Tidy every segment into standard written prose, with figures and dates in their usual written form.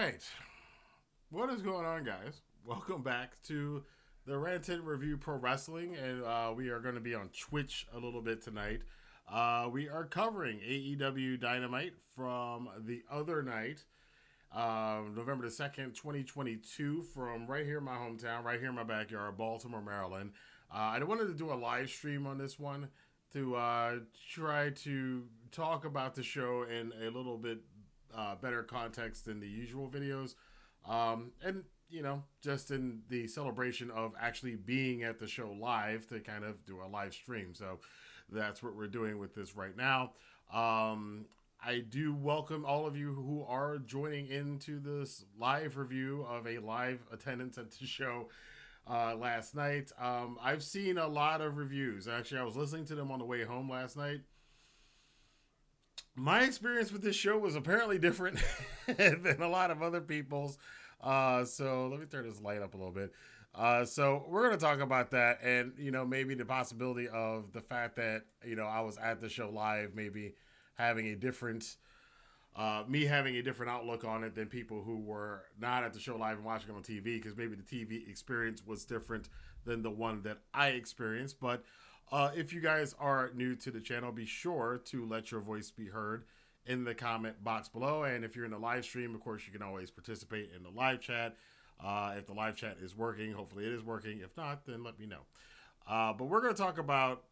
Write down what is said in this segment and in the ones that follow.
right. What is going on, guys? Welcome back to the Rantin Review Pro Wrestling, and we are going to be on Twitch a little bit tonight. We are covering AEW Dynamite from the other night, November the 2nd, 2022, from right here in my hometown, right here in my backyard, Baltimore, Maryland. I wanted to do a live stream on this one to try to talk about the show in a little bit better context than the usual videos. And, just in the celebration of actually being at the show live to kind of do a live stream. So that's what we're doing with this right now. I do welcome all of you who are joining into this live review of a live attendance at the show last night. I've seen a lot of reviews. Actually, I was listening to them on the way home last night. My experience with this show was apparently different than a lot of other people's. So let me turn this light up a little bit. So we're going to talk about that and, maybe the possibility of the fact that, I was at the show live, maybe having a different, me having a different outlook on it than people who were not at the show live and watching it on TV, because maybe the TV experience was different than the one that I experienced. But if you guys are new to the channel, be sure to let your voice be heard in the comment box below. And if you're in the live stream, of course, you can always participate in the live chat. If the live chat is working, hopefully it is working. If not, then let me know. But we're going to talk about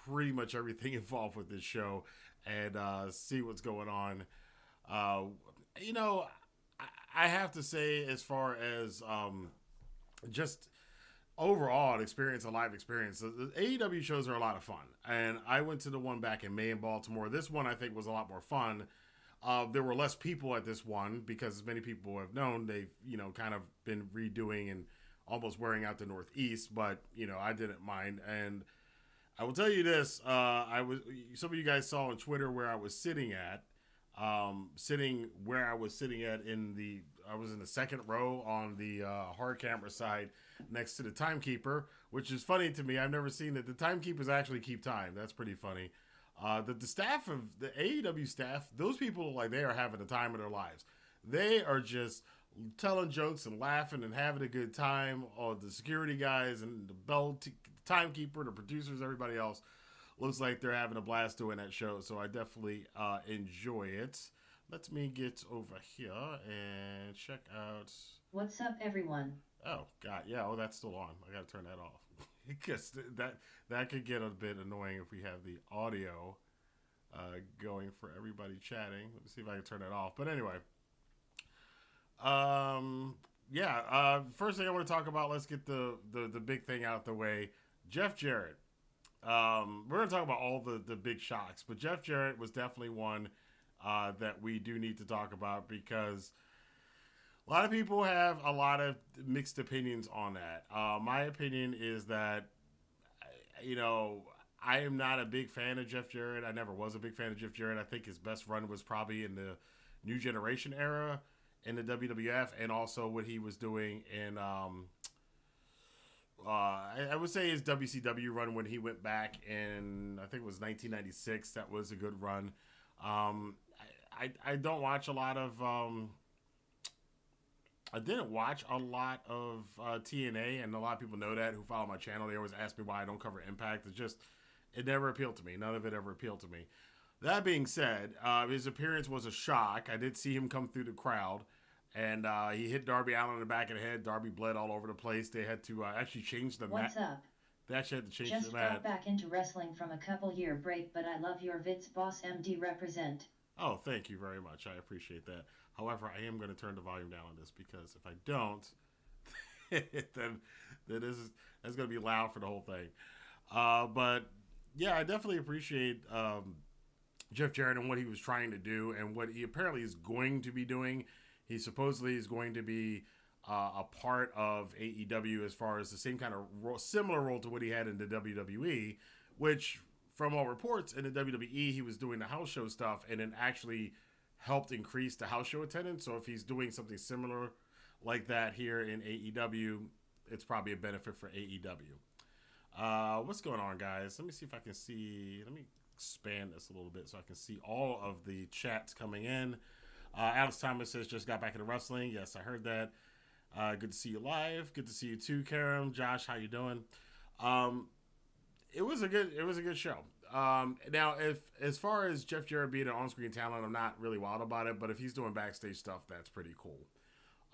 pretty much everything involved with this show and see what's going on. I have to say, as far as just overall experience, a live experience, the AEW shows are a lot of fun. And I went to the one back in May in Baltimore. This one I think was a lot more fun. There were less people at this one because, as many people have known, they've kind of been redoing and almost wearing out the Northeast. But I didn't mind. And I will tell you this: some of you guys saw on Twitter where I was sitting at. I was in the second row on the hard camera side next to the timekeeper, which is funny to me. I've never seen that. The timekeepers actually keep time. That's pretty funny. The staff of the AEW staff, those people, like, they are having the time of their lives. They are just telling jokes and laughing and having a good time. All the security guys and the timekeeper, the producers, everybody else looks like they're having a blast doing that show. So I definitely enjoy it. Let me get over here and check out. What's up, everyone? Oh, God. Yeah. Oh, that's still on. I got to turn that off. Because that could get a bit annoying if we have the audio going for everybody chatting. Let me see if I can turn that off. But anyway. First thing I want to talk about, let's get the big thing out the way. Jeff Jarrett. We're going to talk about all the big shocks, but Jeff Jarrett was definitely one that we do need to talk about, because a lot of people have a lot of mixed opinions on that. My opinion is that, I am not a big fan of Jeff Jarrett. I never was a big fan of Jeff Jarrett. I think his best run was probably in the New Generation era in the WWF, and also what he was doing in I would say his WCW run when he went back in, I think it was 1996. That was a good run. I don't watch a lot of I didn't watch a lot of TNA, and a lot of people know that who follow my channel. They always ask me why I don't cover Impact. It never appealed to me. None of it ever appealed to me. That being said, his appearance was a shock. I did see him come through the crowd, and he hit Darby Allin in the back of the head. Darby bled all over the place. They had to actually change the mat. What's up? They actually had to change Just the mat. got back into wrestling from a couple-year break, but I love your vids, Boss MD represent. Oh, thank you very much. I appreciate that. However, I am going to turn the volume down on this, because if I don't, then that's going to be loud for the whole thing. But yeah, I definitely appreciate Jeff Jarrett and what he was trying to do and what he apparently is going to be doing. He supposedly is going to be a part of AEW as far as the same kind of similar role to what he had in the WWE, which, from all reports, in the WWE, he was doing the house show stuff and it actually helped increase the house show attendance. So if he's doing something similar like that here in AEW, it's probably a benefit for AEW. What's going on, guys? Let me see if I can see. Let me expand this a little bit so I can see all of the chats coming in. Alex Thomas says just got back into wrestling. Yes, I heard that. Good to see you live. Good to see you too, Karam. Josh, how you doing? It was a good show. Now, if as far as Jeff Jarrett being an on-screen talent, I'm not really wild about it. But if he's doing backstage stuff, that's pretty cool.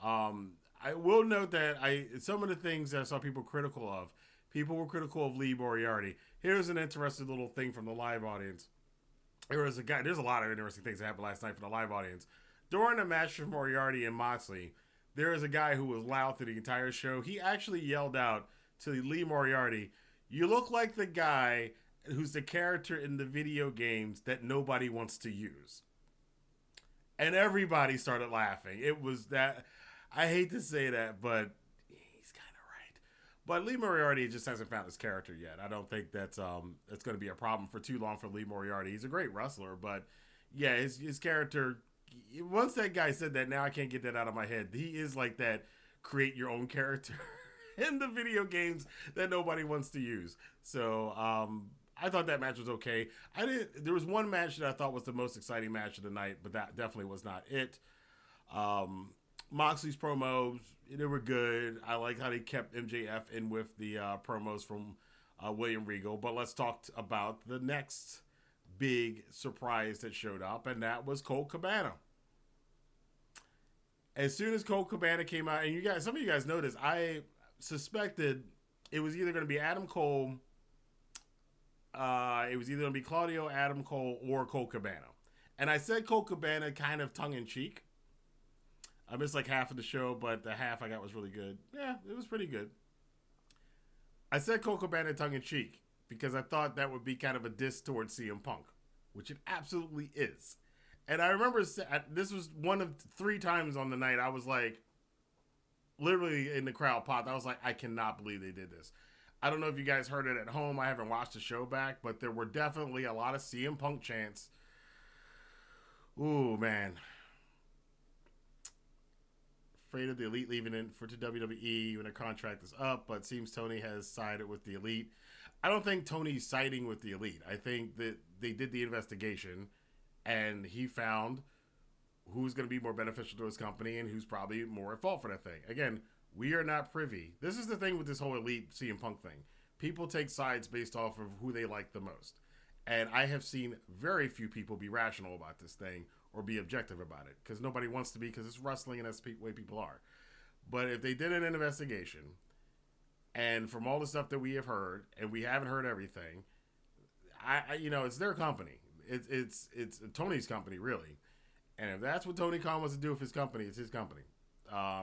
I will note that some of the things that I saw people critical of, people were critical of Lee Moriarty. Here's an interesting little thing from the live audience. There's a lot of interesting things that happened last night from the live audience. During the match of Moriarty and Moxley, there is a guy who was loud through the entire show. He actually yelled out to Lee Moriarty, "You look like the guy who's the character in the video games that nobody wants to use." And everybody started laughing. It was that, I hate to say that, but he's kind of right. But Lee Moriarty just hasn't found his character yet. I don't think that's going to be a problem for too long for Lee Moriarty. He's a great wrestler, but yeah, his character, once that guy said that, now I can't get that out of my head. He is like that create your own character in the video games that nobody wants to use. So I thought that match was okay. There was one match that I thought was the most exciting match of the night, but that definitely was not it. Moxley's promos, they were good. I like how they kept MJF in with the promos from William Regal. But let's talk about the next big surprise that showed up, and that was Colt Cabana. As soon as Colt Cabana came out, and some of you guys noticed, I suspected it was either going to be Adam Cole, it was either going to be Claudio, Adam Cole, or Colt Cabana. And I said Colt Cabana kind of tongue-in-cheek. I missed like half of the show, but the half I got was really good. Yeah, it was pretty good. I said Colt Cabana tongue-in-cheek because I thought that would be kind of a diss towards CM Punk, which it absolutely is. And I remember this was one of 3 times on the night I was like, literally in the crowd popped. I was like, I cannot believe they did this. I don't know if you guys heard it at home. I haven't watched the show back, but there were definitely a lot of CM Punk chants. Ooh, man. Afraid of the Elite leaving in to WWE when their contract is up, but seems Tony has sided with the Elite. I don't think Tony's siding with the Elite. I think that they did the investigation, and he found who's going to be more beneficial to his company and who's probably more at fault for that thing. Again, we are not privy. This is the thing with this whole Elite CM Punk thing. People take sides based off of who they like the most. And I have seen very few people be rational about this thing or be objective about it, because nobody wants to be, because it's wrestling and that's the way people are. But if they did an investigation, and from all the stuff that we have heard, and we haven't heard everything, I it's their company. It's Tony's company, really. And if that's what Tony Khan wants to do with his company, it's his company.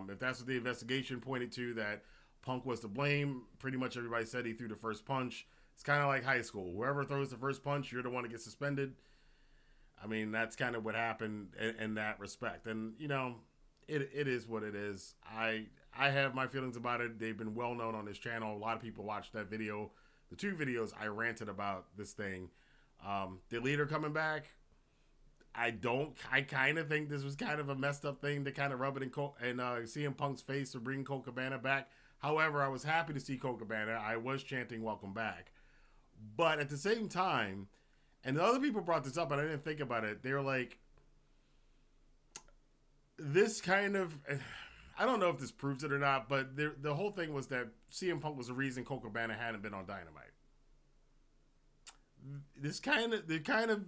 If that's what the investigation pointed to, that Punk was to blame, pretty much everybody said he threw the first punch. It's kind of like high school. Whoever throws the first punch, you're the one to get suspended. I mean, that's kind of what happened in that respect. And, it is what it is. I have my feelings about it. They've been well known on this channel. A lot of people watched that video. The 2 videos I ranted about this thing. The leader coming back, I kind of think this was kind of a messed up thing to kind of rub it in CM Punk's face to bring Colt Cabana back. However, I was happy to see Colt Cabana. I was chanting welcome back. But at the same time, and the other people brought this up, and I didn't think about it. They're like, this kind of, I don't know if this proves it or not, but the whole thing was that CM Punk was the reason Colt Cabana hadn't been on Dynamite. They're kind of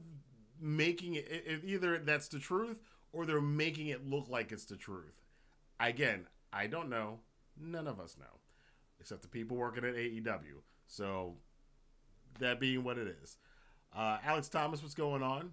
making it, either that's the truth or they're making it look like it's the truth. Again, I don't know. None of us know, except the people working at AEW. So that being what it is. Alex Thomas, what's going on?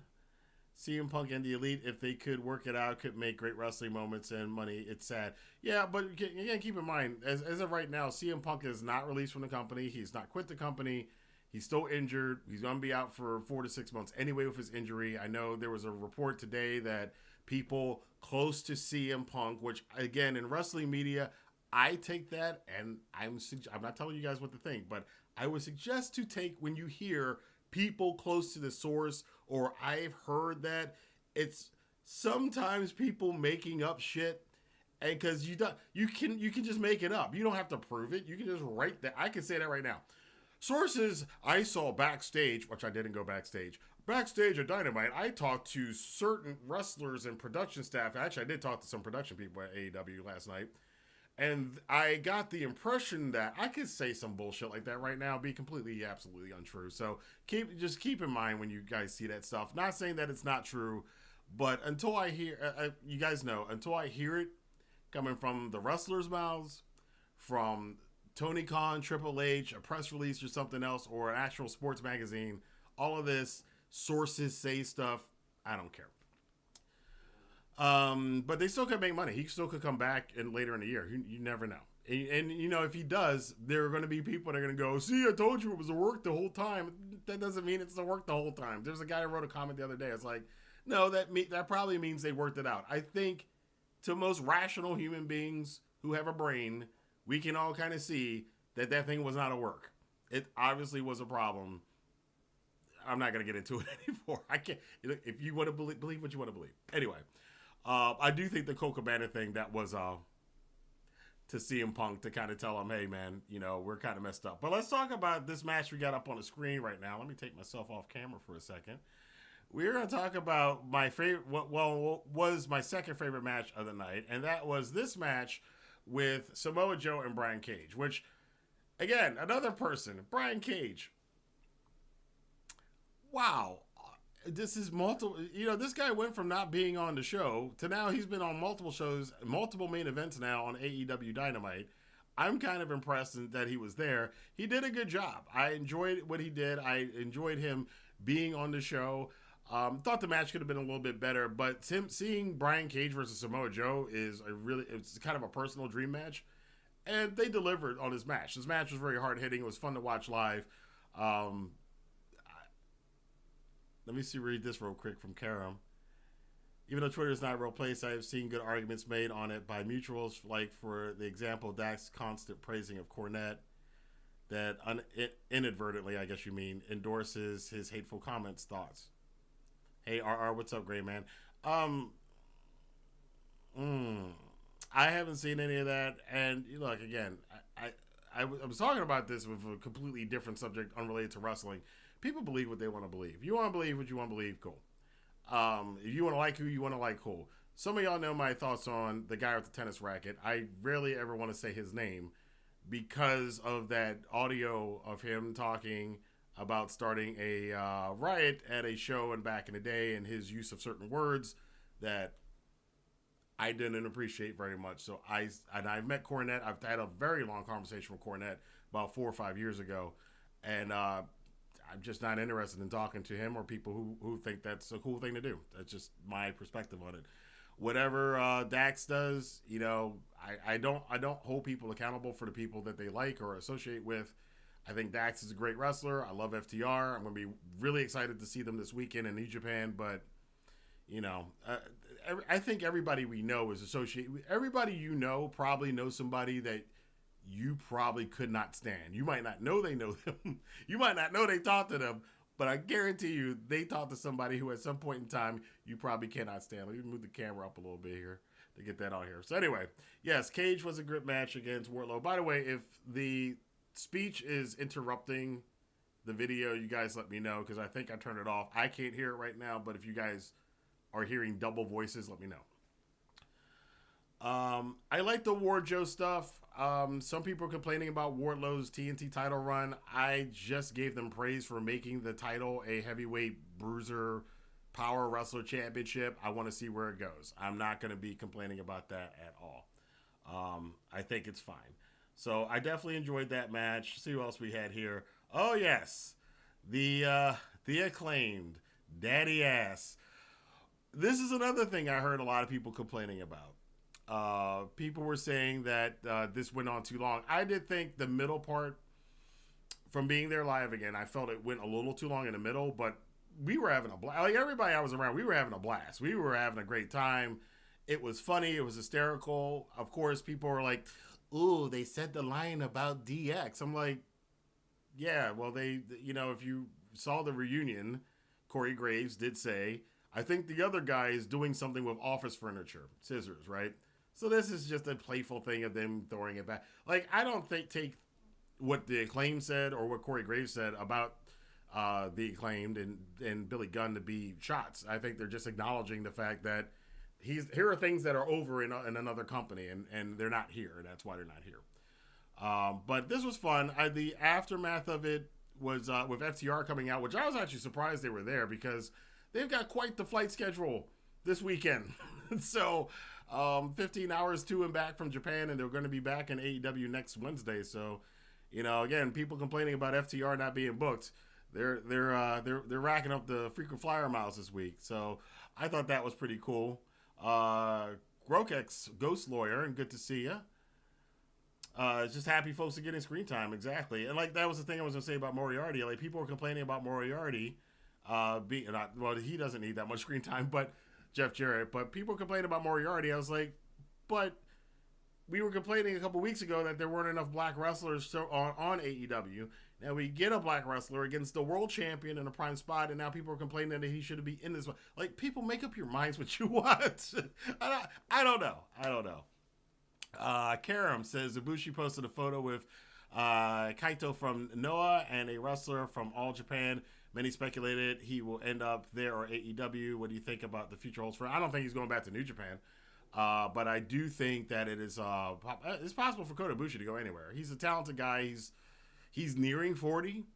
CM Punk and the Elite, if they could work it out, could make great wrestling moments and money. It's sad. Yeah, but again, keep in mind, as of right now, CM Punk is not released from the company. He's not quit the company. He's still injured. He's going to be out for 4 to 6 months anyway with his injury. I know there was a report today that people close to CM Punk, which, again, in wrestling media, I take that, and I'm not telling you guys what to think, but I would suggest to take, when you hear people close to the source, or I've heard that, it's sometimes people making up shit, and because you can just make it up. You don't have to prove it. You can just write that. I can say that right now. Sources I saw backstage, which I didn't go backstage, backstage at Dynamite, I talked to certain wrestlers and production staff. Actually, I did talk to some production people at AEW last night. And I got the impression that I could say some bullshit like that right now, be completely, absolutely untrue. So keep in mind when you guys see that stuff. Not saying that it's not true, but until I hear, you guys know, until I hear it coming from the wrestlers' mouths, from Tony Khan, Triple H, a press release or something else, or an actual sports magazine, all of this, sources say stuff, I don't care. But they still could make money. He still could come back later in the year. You never know. And, you know, if he does, there are going to be people that are going to go, see, I told you it was a work the whole time. That doesn't mean it's a work the whole time. There's a guy who wrote a comment the other day. It's like, no, that probably means they worked it out. I think to most rational human beings who have a brain, we can all kind of see that thing was not a work. It obviously was a problem. I'm not going to get into it anymore. I can't. If you want to believe what you want to believe. Anyway. I do think the Colt Cabana thing, that was to CM Punk to kind of tell him, hey, man, you know, we're kind of messed up. But let's talk about this match we got up on the screen right now. Let me take myself off camera for a second. We're going to talk about my favorite, what was my second favorite match of the night, and that was this match with Samoa Joe and Brian Cage, which, again, another person, Brian Cage. Wow. This is multiple, you know, this guy went from not being on the show to now he's been on multiple shows, multiple main events now on AEW Dynamite. I'm kind of impressed that he was there. He did a good job. I enjoyed what he did. I enjoyed him being on the show. Thought the match could have been a little bit better, but seeing Brian Cage versus Samoa Joe it's kind of a personal dream match. And they delivered on his match. His match was very hard hitting. It was fun to watch live. Let me read this real quick from Karam. Even though Twitter is not a real place, I have seen good arguments made on it by mutuals, like for the example, Dak's constant praising of Cornette that inadvertently, I guess you mean, endorses his hateful comments, thoughts. Hey, RR, what's up, great man? I haven't seen any of that, and look, again, I was talking about this with a completely different subject unrelated to wrestling. People believe what they want to believe. If you want to believe what you want to believe, cool. If you want to like who you want to like, cool. Some of y'all know my thoughts on the guy with the tennis racket. I rarely ever want to say his name because of that audio of him talking about starting a riot at a show and back in the day, and his use of certain words that I didn't appreciate very much. So I've met Cornette. I've had a very long conversation with Cornette about 4 or 5 years ago, and I'm just not interested in talking to him or people who think that's a cool thing to do. That's just my perspective on it. Whatever Dax does, you know, I don't hold people accountable for the people that they like or associate with. I think Dax is a great wrestler. I love FTR. I'm going to be really excited to see them this weekend in New Japan. But, you know, I think everybody we know is associated. Everybody you know probably knows somebody that you probably could not stand. You might not know they know them. You might not know they talked to them. But I guarantee you they talked to somebody who at some point in time you probably cannot stand. Let me move the camera up a little bit here to get that on here. So anyway, yes, Cage was a good match against Wardlow. By the way, if the speech is interrupting the video, you guys let me know because I think I turned it off. I can't hear it right now, but if you guys are hearing double voices, let me know. I like the Ward Joe stuff. Some people are complaining about Wardlow's TNT title run. I just gave them praise for making the title a heavyweight bruiser power wrestler championship. I want to see where it goes. I'm not going to be complaining about that at all. I think it's fine. So I definitely enjoyed that match. See what else we had here. Oh yes, the Acclaimed Daddy Ass. This is another thing I heard a lot of people complaining about. People were saying that this went on too long. I did think the middle part, from being there live again, I felt it went a little too long in the middle, but we were having a blast. Like everybody I was around, we were having a blast. We were having a great time. It was funny. It was hysterical. Of course, people were like, ooh, they said the line about DX. I'm like, yeah, well, they, you know, if you saw the reunion, Corey Graves did say, I think the other guy is doing something with office furniture, scissors, right? So this is just a playful thing of them throwing it back. Like, I don't take what the Acclaim said or what Corey Graves said about the Acclaimed and Billy Gunn to be shots. I think they're just acknowledging the fact that here are things that are over in another company, and they're not here. That's why they're not here. But this was fun. The aftermath of it was with FTR coming out, which I was actually surprised they were there because they've got quite the flight schedule this weekend. So 15 hours to and back from Japan, and they're going to be back in AEW next Wednesday. So, again, people complaining about FTR not being booked, they're racking up the frequent flyer miles this week. So I thought that was pretty cool. Grokek's Ghost Lawyer, and good to see you. Just happy folks are getting screen time, exactly. And that was the thing I was gonna say about Moriarty. People were complaining about Moriarty, he doesn't need that much screen time, but Jeff Jarrett. But people were complaining about Moriarty. I was like, but we were complaining a couple weeks ago that there weren't enough black wrestlers on AEW. Now we get a black wrestler against the world champion in a prime spot, and now people are complaining that he should be in this one. People, make up your minds what you want. I don't know. Karam says Ibushi posted a photo with Kaito from Noah and a wrestler from All Japan. Many speculated he will end up there or AEW. What do you think about the future holds for him? I don't think he's going back to New Japan. But I do think that it's possible for Kota Ibushi to go anywhere. He's a talented guy. He's nearing 40,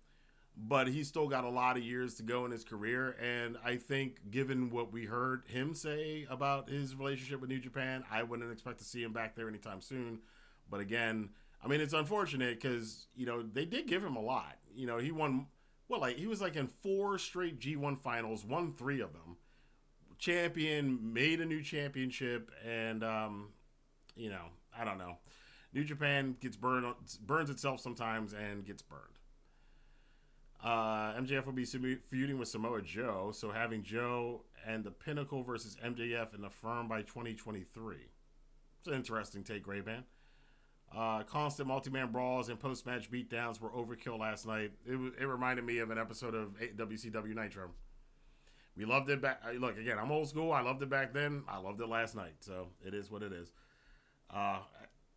but he's still got a lot of years to go in his career. And I think given what we heard him say about his relationship with New Japan, I wouldn't expect to see him back there anytime soon. But again, it's unfortunate because, they did give him a lot. He won, he was in 4 straight G1 finals, won 3 of them. Champion, made a new championship, and, I don't know. New Japan burns itself sometimes and gets burned. MJF will be feuding with Samoa Joe, so having Joe and the Pinnacle versus MJF in the firm by 2023. It's an interesting take, Ray-Ban. Constant multi-man brawls and post-match beatdowns were overkill last night. It reminded me of an episode of WCW Nitro. We loved it back. Look, again, I'm old school. I loved it back then. I loved it last night. So it is what it is.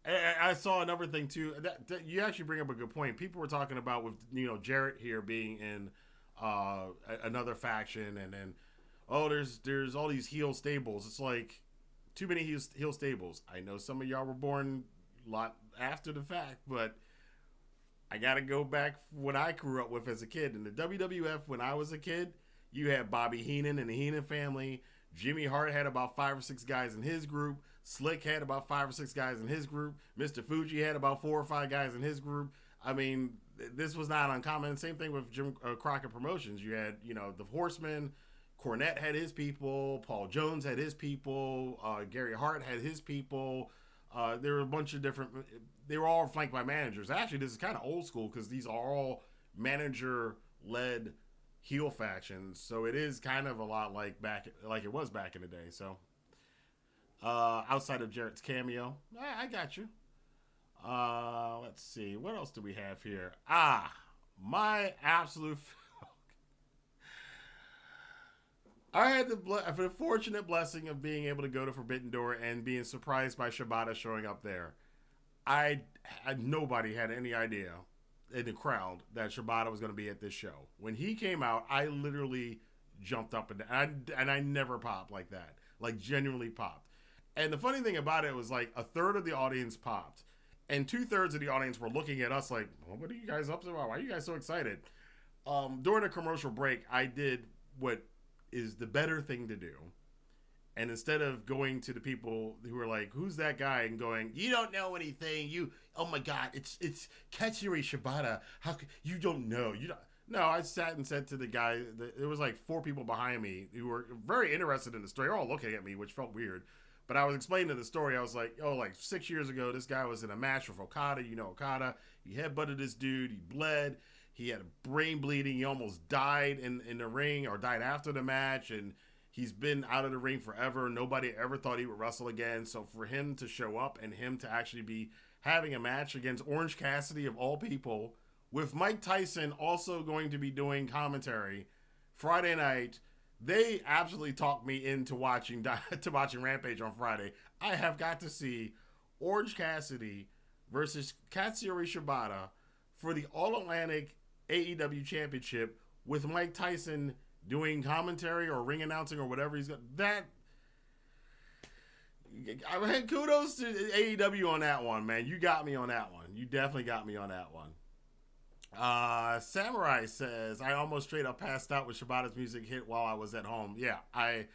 I saw another thing too. That you actually bring up a good point. People were talking about with Jarrett here being in another faction, and then there's all these heel stables. It's like too many heel stables. I know some of y'all were born a lot after the fact, but I gotta go back what I grew up with as a kid. In the WWF, when I was a kid, you had Bobby Heenan and the Heenan family. Jimmy Hart had about 5 or 6 guys in his group. Slick had about 5 or 6 guys in his group. Mr. Fuji had about 4 or 5 guys in his group. This was not uncommon. Same thing with Jim Crockett Promotions. You had, the Horsemen. Cornette had his people. Paul Jones had his people. Gary Hart had his people. There were a bunch of different. They were all flanked by managers. Actually, this is kind of old school because these are all manager-led heel factions. So it is kind of a lot like it was back in the day. So. Outside of Jarrett's cameo, I got you. Let's see. What else do we have here? My absolute... I had the fortunate blessing of being able to go to Forbidden Door and being surprised by Shibata showing up there. Nobody had any idea in the crowd that Shibata was going to be at this show. When he came out, I literally jumped up and I never popped like that. Genuinely popped. And the funny thing about it was a third of the audience popped, and 2/3 of the audience were looking at us like, well, what are you guys up to? Why are you guys so excited? During the commercial break, I did what is the better thing to do. And instead of going to the people who were like, who's that guy? And going, you don't know anything. Oh my God, it's Katsuyori Shibata. How you don't know? No, I sat and said to the guy, there was 4 people behind me who were very interested in the story. They're all looking at me, which felt weird. But I was explaining the story. I was like, 6 years ago, this guy was in a match with Okada. Okada. He headbutted this dude. He bled. He had a brain bleeding. He almost died in the ring or died after the match. And he's been out of the ring forever. Nobody ever thought he would wrestle again. So for him to show up and him to actually be having a match against Orange Cassidy of all people, with Mike Tyson also going to be doing commentary Friday night, they absolutely talked me into watching Rampage on Friday. I have got to see Orange Cassidy versus Katsuyori Shibata for the All-Atlantic AEW Championship with Mike Tyson doing commentary or ring announcing or whatever he's got. That I had kudos to AEW on that one, man. You got me on that one. You definitely got me on that one. Samurai says, I almost straight up passed out with Shibata's music hit while I was at home. Yeah, I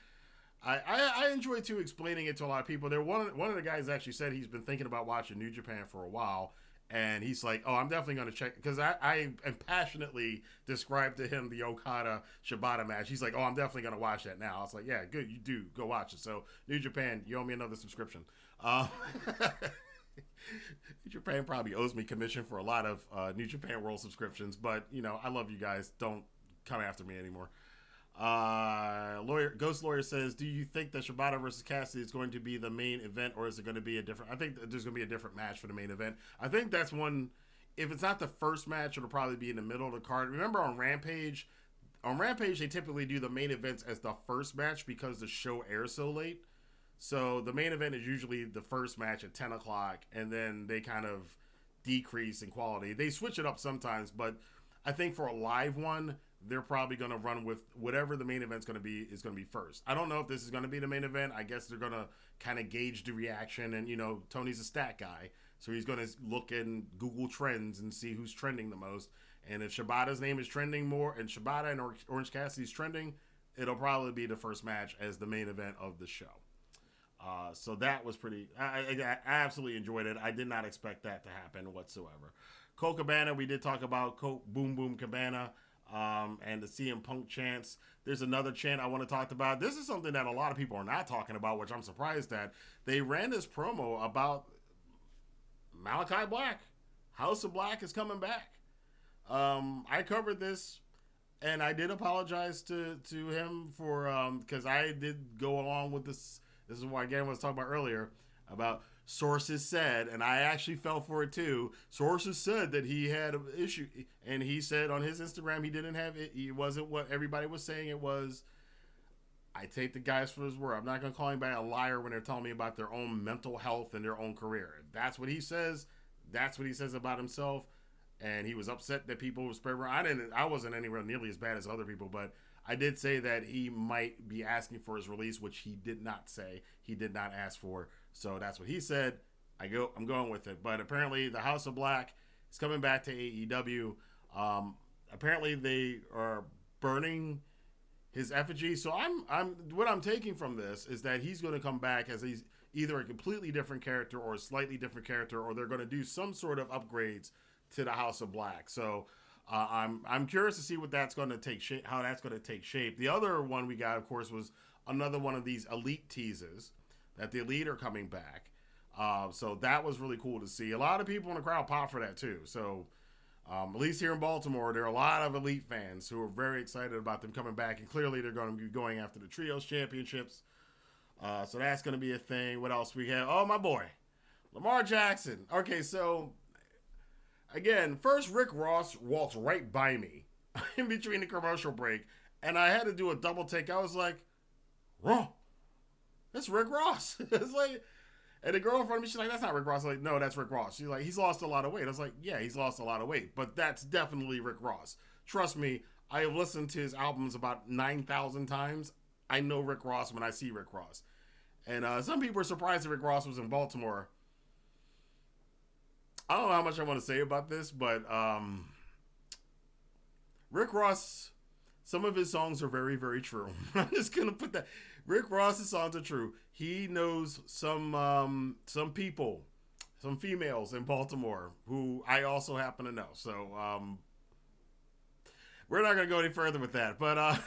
enjoy too explaining it to a lot of people. One of the guys actually said he's been thinking about watching New Japan for a while, and he's like, "Oh, I'm definitely going to check," because I passionately described to him the Okada Shibata match. He's like, "Oh, I'm definitely going to watch that now." I was like, "Yeah, good, you do go watch it." So New Japan, you owe me another subscription. New Japan probably owes me commission for a lot of New Japan World subscriptions, but I love you guys. Don't come after me anymore. Ghost Lawyer says, do you think that Shibata versus Cassidy is going to be the main event, or is it going to be a different? I think there's going to be a different match for the main event. I think that's one. If it's not the first match, it'll probably be in the middle of the card. Remember on Rampage they typically do the main events as the first match because the show airs so late. So the main event is usually the first match at 10 o'clock, and then they kind of decrease in quality. They switch it up sometimes, but I think for a live one, they're probably going to run with whatever the main event's going to be is going to be first. I don't know if this is going to be the main event. I guess they're going to kind of gauge the reaction, and Tony's a stat guy, so he's going to look in Google Trends and see who's trending the most. And if Shibata's name is trending more, and Shibata and Orange Cassidy's trending, it'll probably be the first match as the main event of the show. So that was pretty. I absolutely enjoyed it. I did not expect that to happen whatsoever. Colt Cabana, we did talk about Colt Boom Boom Cabana, and the CM Punk chants. There's another chant I want to talk about. This is something that a lot of people are not talking about, which I'm surprised at. They ran this promo about Malachi Black. House of Black is coming back. I covered this, and I did apologize to him for because I did go along with this. This is what again I was talking about earlier about sources said, and I actually fell for it too. Sources said that he had an issue, and he said on his Instagram he didn't have it. It wasn't what everybody was saying it was. I take the guys for his word. I'm not going to call anybody a liar when they're telling me about their own mental health and their own career. If that's what he says. That's what he says about himself. And he was upset that people were spread around. I wasn't anywhere nearly as bad as other people, but I did say that he might be asking for his release, which he did not say. He did not ask for. So that's what he said. I'm going with it. But apparently the House of Black is coming back to AEW. Apparently they are burning his effigy. So what I'm taking from this is that he's going to come back as he's either a completely different character or a slightly different character, or they're going to do some sort of upgrades to the House of Black. So I'm curious to see what that's going to take shape, how that's going to take shape. The other one we got, of course, was another one of these Elite teases that the Elite are coming back. So that was really cool to see. A lot of people in the crowd pop for that too. So at least here in Baltimore, there are a lot of Elite fans who are very excited about them coming back, and clearly they're going to be going after the Trios Championships. So that's going to be a thing. What else we have? Oh, my boy, Lamar Jackson. Okay, so again, first Rick Ross walks right by me in between the commercial break, and I had to do a double take. I was like, "Whoa, that's Rick Ross." It's like, and the girl in front of me, she's like, "That's not Rick Ross." I'm like, "No, that's Rick Ross." She's like, "He's lost a lot of weight." I was like, "Yeah, he's lost a lot of weight, but that's definitely Rick Ross. Trust me, I have listened to his albums about 9,000 times. I know Rick Ross when I see Rick Ross." And some people are surprised that Rick Ross was in Baltimore. I don't know how much I want to say about this, but Rick Ross, some of his songs are very, very true. I'm just going to put that. Rick Ross's songs are true. He knows some people, some females in Baltimore who I also happen to know. So we're not going to go any further with that. But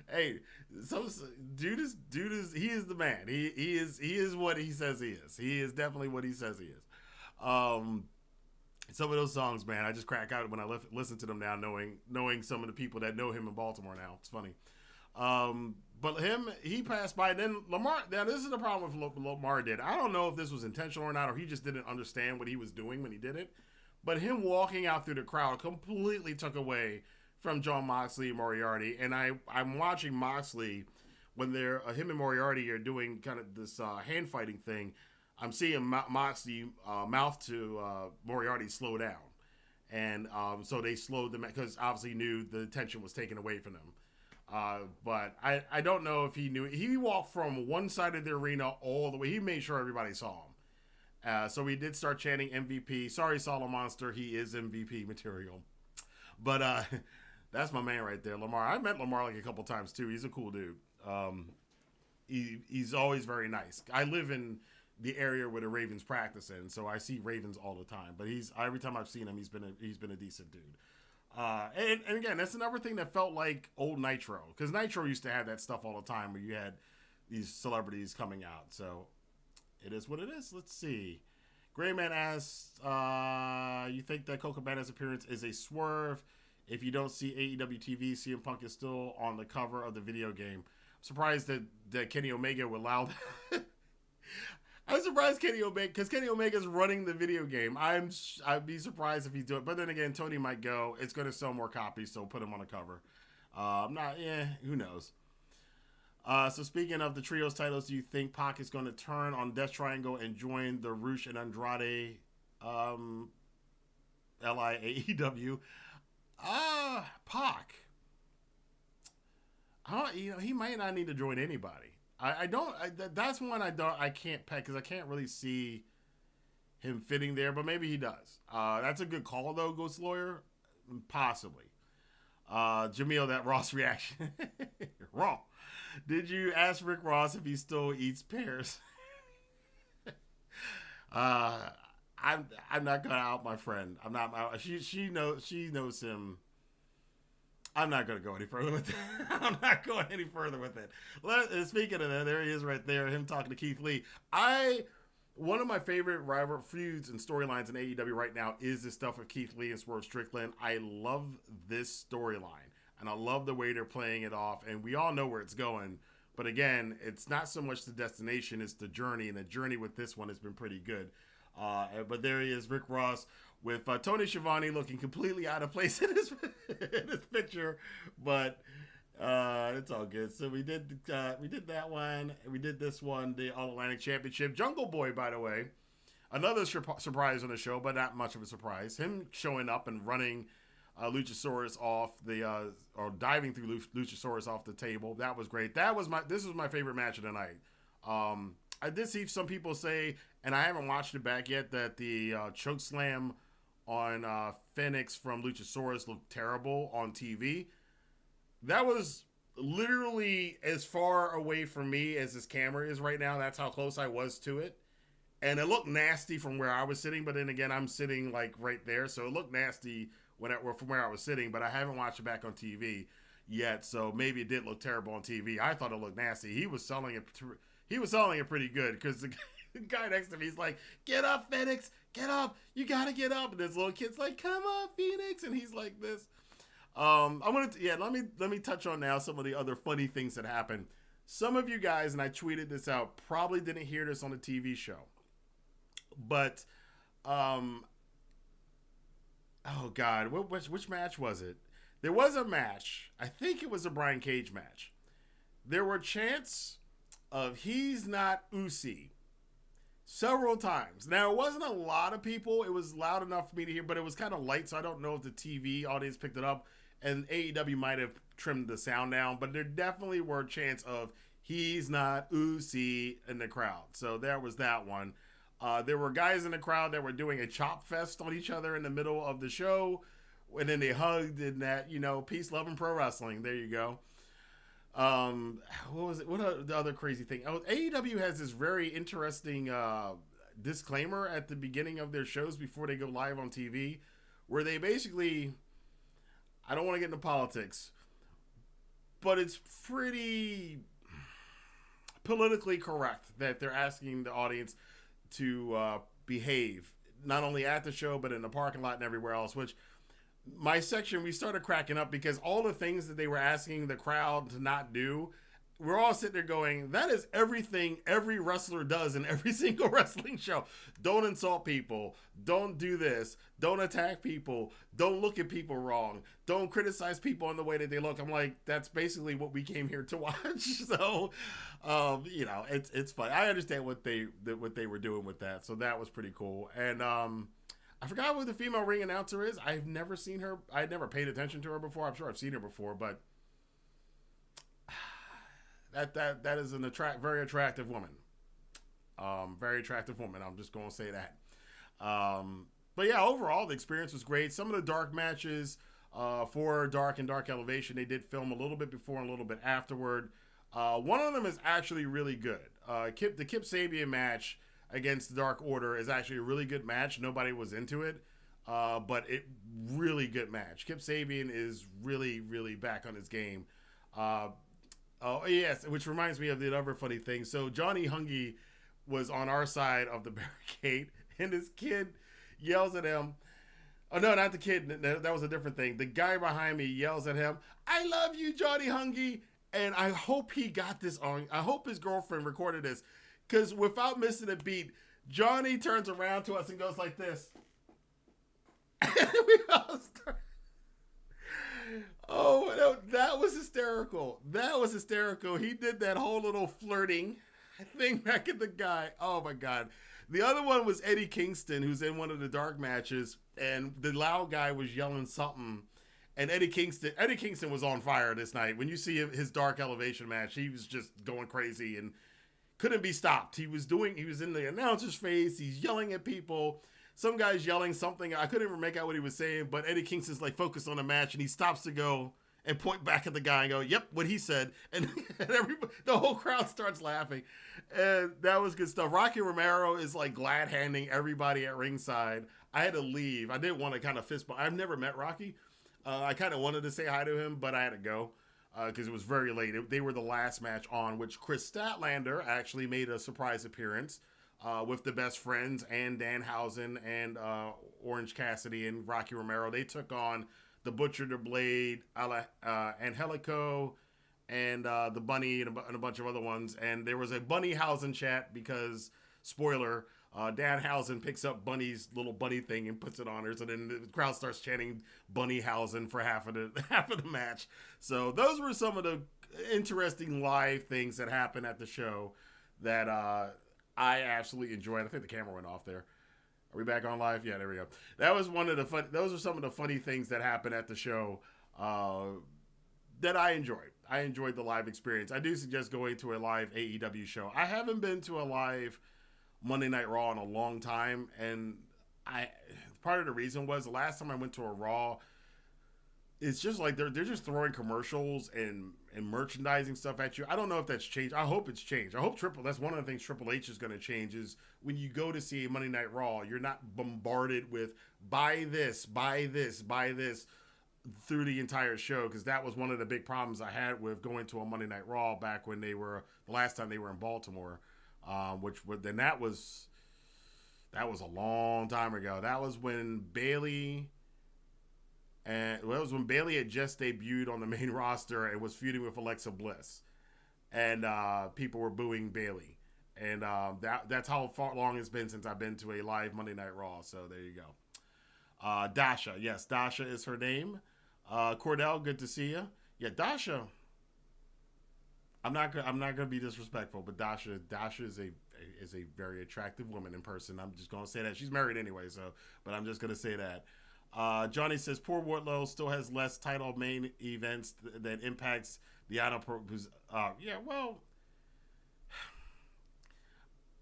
hey, dude is he is the man. He is what he says he is. He is definitely what he says he is. Some of those songs, man, I just crack out when I listen to them now, knowing some of the people that know him in Baltimore now. It's funny. But he passed by. Then Lamar. Now this is the problem with Lamar did. I don't know if this was intentional or not, or he just didn't understand what he was doing when he did it. But him walking out through the crowd completely took away from Jon Moxley and Moriarty. And I'm watching Moxley when him and Moriarty are doing kind of this hand fighting thing. I'm seeing Moxley mouth to Moriarty slow down. And so they slowed them because obviously knew the attention was taken away from them. But I don't know if he knew. He walked from one side of the arena all the way. He made sure everybody saw him. So we did start chanting MVP. Sorry, Solid Monster. He is MVP material. But that's my man right there, Lamar. I met Lamar like a couple times too. He's a cool dude. He's always very nice. I live in the area where the Ravens practice in, so I see Ravens all the time. But every time I've seen him, he's been a decent dude. And again, that's another thing that felt like old Nitro, because Nitro used to have that stuff all the time where you had these celebrities coming out. So it is what it is. Let's see. Grayman asks, you think that Colt Cabana's appearance is a swerve? If you don't see AEW TV, CM Punk is still on the cover of the video game. I'm surprised that Kenny Omega would allow that. I'm surprised Kenny Omega, because Kenny Omega's running the video game. I'd be surprised if he's doing it. But then again, Tony might go, it's going to sell more copies, so put him on the cover. Who knows? So speaking of the trios titles, do you think Pac is going to turn on Death Triangle and join the Rush and Andrade LIAEW? Pac. He might not need to join anybody. That's one I can't peg because I can't really see him fitting there, but maybe he does. That's a good call though, Ghost Lawyer. Possibly. Jamil, that Ross reaction. Wrong. Did you ask Rick Ross if he still eats pears? I'm not gonna out my friend. I'm not. She knows him. I'm not going to go any further with it. I'm not going any further with it. Speaking of that, there he is right there, him talking to Keith Lee. One of my favorite rival feuds and storylines in AEW right now is this stuff with Keith Lee and Swerve Strickland. I love this storyline, and I love the way they're playing it off, and we all know where it's going. But again, it's not so much the destination, it's the journey, and the journey with this one has been pretty good. But there he is, Rick Ross, with Tony Schiavone looking completely out of place in his picture, but it's all good. So we did that one. We did this one, the All Atlantic Championship. Jungle Boy, by the way, another surprise on the show, but not much of a surprise. Him showing up and running Luchasaurus off or diving through Luchasaurus off the table. That was great. This was my favorite match of the night. I did see some people say, and I haven't watched it back yet, that the choke slam on Phoenix from Luchasaurus looked terrible on TV. That was literally as far away from me as this camera is right now. That's how close I was to it. And it looked nasty from where I was sitting, but then again, I'm sitting like right there, so it looked nasty from where I was sitting, but I haven't watched it back on TV yet, so maybe it did look terrible on TV. I thought it looked nasty. He was selling it pretty good, because the guy next to me, he's like, "Get up, Phoenix, get up, you gotta get up," and this little kid's like, "Come on, Phoenix," and he's like this. Let me touch on now some of the other funny things that happened. Some of you guys, and I tweeted this out, probably didn't hear this on the TV show, but oh God, which match was it? There was a match. I think it was a Brian Cage match. There were chants of "He's not Usi" several times. Now, it wasn't a lot of people. It was loud enough for me to hear, but it was kind of light, so I don't know if the TV audience picked it up, and AEW might have trimmed the sound down, but there definitely were chants of "He's not Usi" in the crowd. So there was that one. There were guys in the crowd that were doing a chop fest on each other in the middle of the show, and then they hugged in that, peace, love, and pro wrestling. There you go. What was it? What the other crazy thing? AEW has this very interesting disclaimer at the beginning of their shows before they go live on TV, where they basically, I don't want to get into politics, but it's pretty politically correct that they're asking the audience to behave, not only at the show, but in the parking lot and everywhere else, which my section, we started cracking up because all the things that they were asking the crowd to not do, we're all sitting there going, that is everything every wrestler does in every single wrestling show. Don't insult people. Don't do this. Don't attack people. Don't look at people wrong. Don't criticize people on the way that they look. I'm like, that's basically what we came here to watch. So, it's fun. I understand what they were doing with that. So that was pretty cool. And I forgot who the female ring announcer is. I've never seen her. I've never paid attention to her before. I'm sure I've seen her before, but that is an very attractive woman. Very attractive woman. I'm just going to say that. But yeah, overall the experience was great. Some of the dark matches for Dark and Dark Elevation, they did film a little bit before and a little bit afterward. One of them is actually really good. The Kip Sabian match against the Dark Order is actually a really good match. Nobody was into it, but it really good match. Kip Sabian is really, really back on his game. Oh yes, which reminds me of the other funny thing. So Johnny Hungy was on our side of the barricade, and this kid yells at him. Oh no, not the kid. That was a different thing. The guy behind me yells at him, "I love you, Johnny Hungy." And I hope he got this on. I hope his girlfriend recorded this. Because without missing a beat, Johnny turns around to us and goes like this. And we all start. Oh, that was hysterical. That was hysterical. He did that whole little flirting thing back at the guy. Oh, my God. The other one was Eddie Kingston, who's in one of the dark matches. And the loud guy was yelling something. And Eddie Kingston was on fire this night. When you see his Dark Elevation match, he was just going crazy and couldn't be stopped. He was in the announcer's face. He's yelling at people. Some guy's yelling something. I couldn't even make out what he was saying, but Eddie Kingston's like focused on the match, and he stops to go and point back at the guy and go, "Yep, what he said." And everybody, the whole crowd starts laughing. And that was good stuff. Rocky Romero is like glad handing everybody at ringside. I had to leave. I didn't want to kind of fist bump. I've never met Rocky. I kind of wanted to say hi to him, but I had to go because it was very late. They were the last match on, which Chris Statlander actually made a surprise appearance with the Best Friends and Danhausen and Orange Cassidy and Rocky Romero. They took on the Butcher, the Blade, Angelico, and the Bunny and a bunch of other ones. And there was a Bunnyhausen chat because, spoiler, Danhausen picks up Bunny's little bunny thing and puts it on her. So then the crowd starts chanting Bunnyhausen for half of the match. So those were some of the interesting live things that happened at the show that I absolutely enjoyed. I think the camera went off there. Are we back on live? Yeah, there we go. That was one of the fun. Those are some of the funny things that happened at the show that I enjoyed. I enjoyed the live experience. I do suggest going to a live AEW show. I haven't been to a live Monday Night Raw in a long time, and part of the reason was the last time I went to a Raw, it's just like they're just throwing commercials and merchandising stuff at you. I don't know if that's changed. I hope it's changed. I hope that's one of the things Triple H is going to change is when you go to see a Monday Night Raw, you're not bombarded with buy this through the entire show, because that was one of the big problems I had with going to a Monday Night Raw back when the last time they were in Baltimore. That was a long time ago. That was when Bayley had just debuted on the main roster and was feuding with Alexa Bliss, and people were booing Bayley, and that's how long it's been since I've been to a live Monday Night Raw. So there you go. Dasha, yes, Dasha is her name. Cordell, good to see you. Yeah, Dasha. I'm not gonna be disrespectful, but Dasha is a very attractive woman in person. I'm just gonna say that. She's married anyway, but I'm just gonna say that. Johnny says poor Wardlow still has less title main events that impacts the Idol Pro. Yeah, well,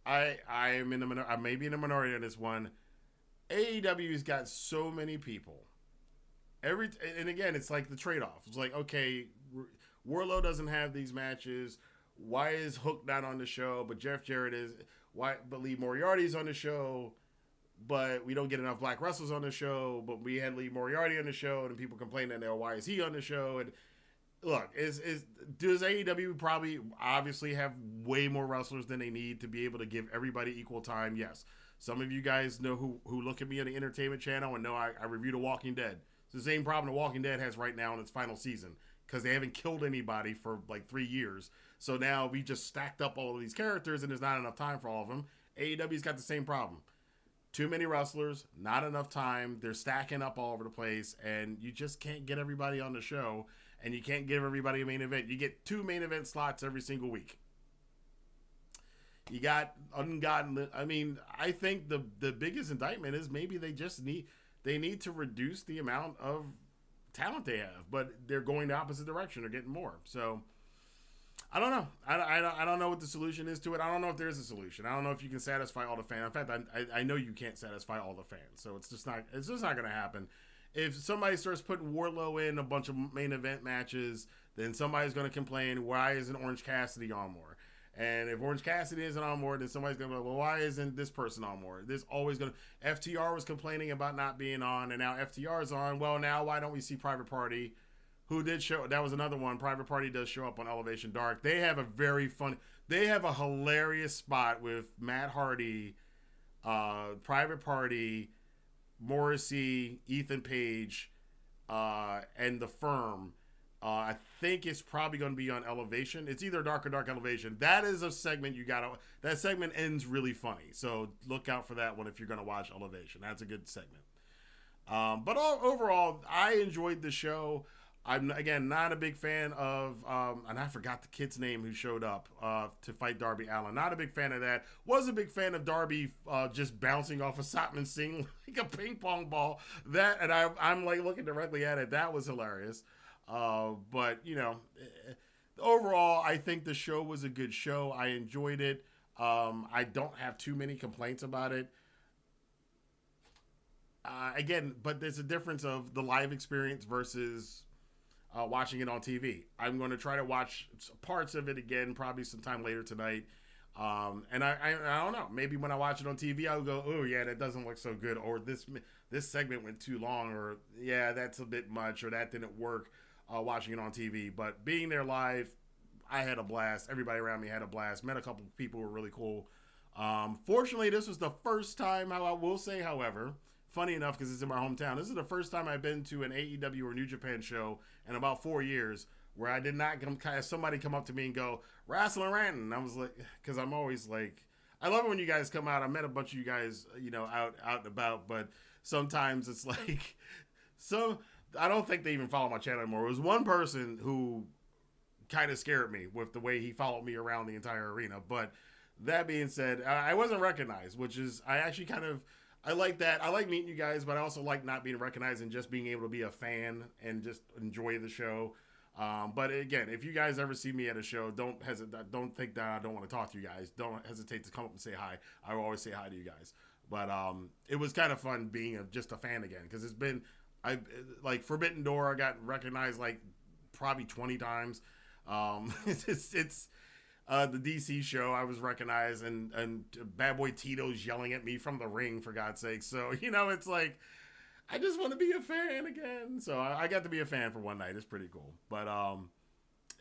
I am in the minority. I may be in the minority on this one. AEW's got so many people. And again, it's like the trade-off. It's like, okay, Wardlow doesn't have these matches. Why is Hook not on the show? But Jeff Jarrett is. Why? But Lee Moriarty's on the show. But we don't get enough black wrestlers on the show. But we had Lee Moriarty on the show, and people complain that why is he on the show? And look, does AEW probably obviously have way more wrestlers than they need to be able to give everybody equal time? Yes. Some of you guys know who look at me on the entertainment channel and know I review The Walking Dead. It's the same problem The Walking Dead has right now in its final season, because they haven't killed anybody for like 3 years. So now we just stacked up all of these characters and there's not enough time for all of them. AEW's got the same problem. Too many wrestlers, not enough time. They're stacking up all over the place, and you just can't get everybody on the show, and you can't give everybody a main event. You get 2 main event slots every single week. You got ungotten. I mean, I think the biggest indictment is maybe they need to reduce the amount of talent they have, but they're going the opposite direction. They're getting more. So I don't know. I don't know what the solution is to it. I don't know if there's a solution. I don't know if you can satisfy all the fans. In fact, I know you can't satisfy all the fans. So it's just not going to happen. If somebody starts putting Wardlow in a bunch of main event matches, then somebody's going to complain, why isn't Orange Cassidy on more? And if Orange Cassidy isn't on more, then somebody's going to be like, well, why isn't this person on more? There's always going to... FTR was complaining about not being on, and now FTR is on. Well, now why don't we see Private Party, who did show... That was another one. Private Party does show up on Elevation Dark. They have a hilarious spot with Matt Hardy, Private Party, Morrissey, Ethan Page, and The Firm. I think it's probably going to be on Elevation. It's either Dark or Dark Elevation. That is a segment that segment ends really funny. So look out for that one if you're going to watch Elevation. That's a good segment. But overall, I enjoyed the show. I'm, again, not a big fan of, and I forgot the kid's name who showed up to fight Darby Allin. Not a big fan of that. Was a big fan of Darby just bouncing off of Satman Singh like a ping pong ball. That, and I'm like looking directly at it. That was hilarious. But, you know, overall, I think the show was a good show. I enjoyed it. I don't have too many complaints about it. Again, but there's a difference of the live experience versus watching it on TV. I'm going to try to watch parts of it again, probably sometime later tonight. And I don't know. Maybe when I watch it on TV, I'll go, oh yeah, that doesn't look so good, or this segment went too long, or yeah, that's a bit much, or that didn't work. Watching it on TV, but being there live, I had a blast. Everybody around me had a blast. Met a couple of people who were really cool. Fortunately, this was the first time, I will say, however, funny enough, because it's in my hometown, this is the first time I've been to an AEW or New Japan show in about 4 years where I did not have somebody come up to me and go, Rassslin Rantin. And I was like, because I'm always like, I love it when you guys come out. I met a bunch of you guys, you know, out and about, but sometimes it's like, so... I don't think they even follow my channel anymore. It was one person who kind of scared me with the way he followed me around the entire arena. But that being said, I wasn't recognized, which is, I like that. I like meeting you guys, but I also like not being recognized and just being able to be a fan and just enjoy the show. But again, if you guys ever see me at a show, don't hesitate. Don't think that I don't want to talk to you guys. Don't hesitate to come up and say hi. I will always say hi to you guys. But it was kind of fun being just a fan again, because it's been... like Forbidden Door, I got recognized like probably 20 times. It's the DC show, I was recognized, and Bad Boy Tito's yelling at me from the ring, for God's sake. So, you know, it's like, I just want to be a fan again. So I got to be a fan for one night. It's pretty cool. But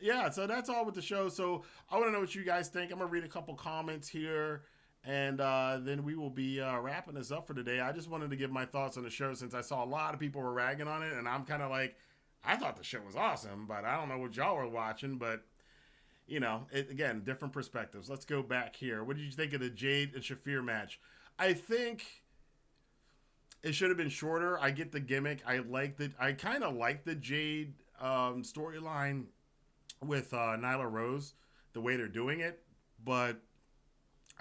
yeah, so that's all with the show. So I want to know what you guys think. I'm gonna read a couple comments here. And then we will be wrapping this up for today. I just wanted to give my thoughts on the show, since I saw a lot of people were ragging on it. And I'm kind of like, I thought the show was awesome, but I don't know what y'all were watching. But, you know, again, different perspectives. Let's go back here. What did you think of the Jade and Shafir match? I think it should have been shorter. I get the gimmick. I kind of like the Jade storyline with Nyla Rose, the way they're doing it. But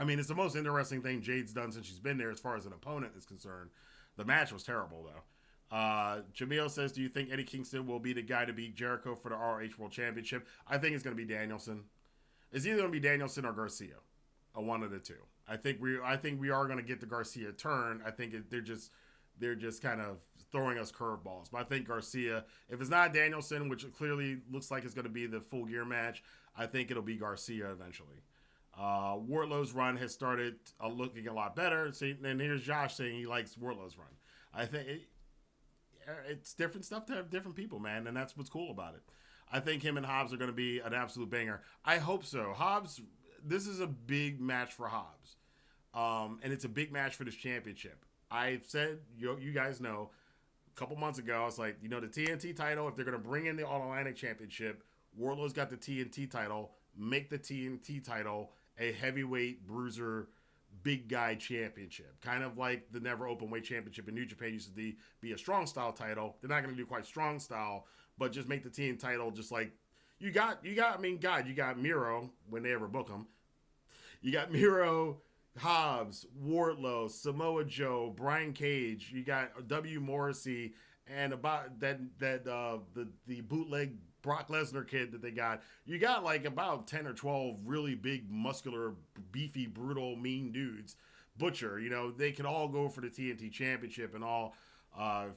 I mean, it's the most interesting thing Jade's done since she's been there as far as an opponent is concerned. The match was terrible, though. Jamil says, do you think Eddie Kingston will be the guy to beat Jericho for the ROH World Championship? I think it's going to be Danielson. It's either going to be Danielson or Garcia. One of the two. I think we are going to get the Garcia turn. I think they're just kind of throwing us curveballs. But I think Garcia, if it's not Danielson, which clearly looks like it's going to be the Full Gear match, I think it'll be Garcia eventually. Wardlow's run has started looking a lot better. See, and here's Josh saying he likes Wardlow's run. I think it's different stuff to have different people, man, and that's what's cool about it. I think him and Hobbs are going to be an absolute banger. I hope so. Hobbs, this is a big match for Hobbs, and it's a big match for this championship. I've said, you guys know, a couple months ago, I was like, you know, the TNT title, if they're going to bring in the All-Atlantic Championship, Wardlow's got the TNT title, make the TNT title a heavyweight bruiser big guy championship, kind of like the never open weight championship in New Japan used to be a strong style title. They're not going to do quite strong style, but just make the TNT title just like you got Miro when they ever book him. You got Miro, Hobbs, Wardlow, Samoa Joe, Brian Cage. You got W. Morrissey, and about the bootleg Brock Lesnar kid that they got. You got like about 10 or 12 really big, muscular, beefy, brutal, mean dudes. Butcher, they could all go for the TNT Championship and all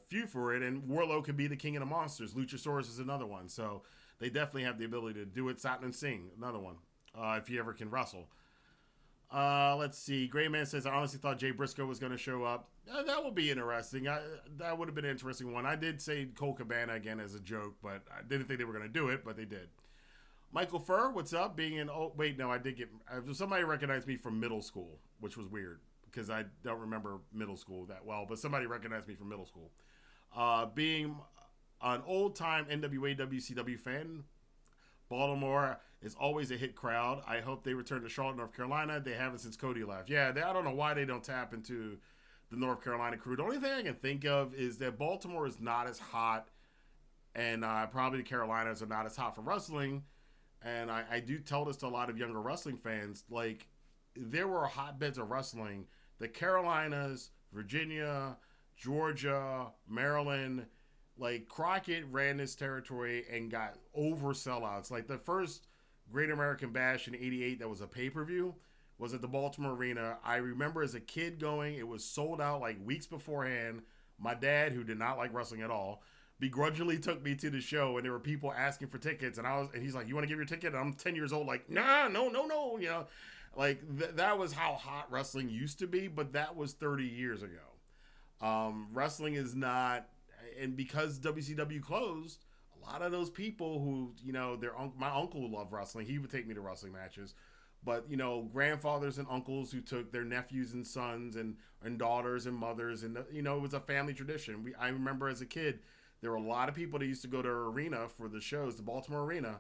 feud for it. And Wardlow could be the king of the monsters. Luchasaurus is another one. So they definitely have the ability to do it. Satnam Singh, another one, if he ever can wrestle. Let's see. Gray Man says, I honestly thought Jay Briscoe was going to show up. That would be interesting. That would have been an interesting one. I did say Colt Cabana again as a joke, but I didn't think they were going to do it, but they did. Michael Furr, what's up? I did get... somebody recognized me from middle school, which was weird because I don't remember middle school that well, but somebody recognized me from middle school. Being an old-time NWA WCW fan, Baltimore is always a hit crowd. I hope they return to Charlotte, North Carolina. They haven't since Cody left. Yeah, I don't know why they don't tap into the North Carolina crew. The only thing I can think of is that Baltimore is not as hot, and probably the Carolinas are not as hot for wrestling. And I do tell this to a lot of younger wrestling fans. Like, there were hotbeds of wrestling. The Carolinas, Virginia, Georgia, Maryland, like Crockett ran this territory and got over sellouts. Like the first Great American Bash in '88 that was a pay-per-view was at the Baltimore Arena. I remember as a kid going, it was sold out like weeks beforehand. My dad, who did not like wrestling at all, begrudgingly took me to the show, and there were people asking for tickets, and he's like, "You want to give your ticket?" And I'm 10 years old, like, "Nah, no, like that was how hot wrestling used to be, but that was 30 years ago. Wrestling is not, and because WCW closed, a lot of those people who, my uncle loved wrestling. He would take me to wrestling matches, but grandfathers and uncles who took their nephews and sons and daughters and mothers, and it was a family tradition. I remember as a kid, there were a lot of people that used to go to our arena for the shows, the Baltimore Arena.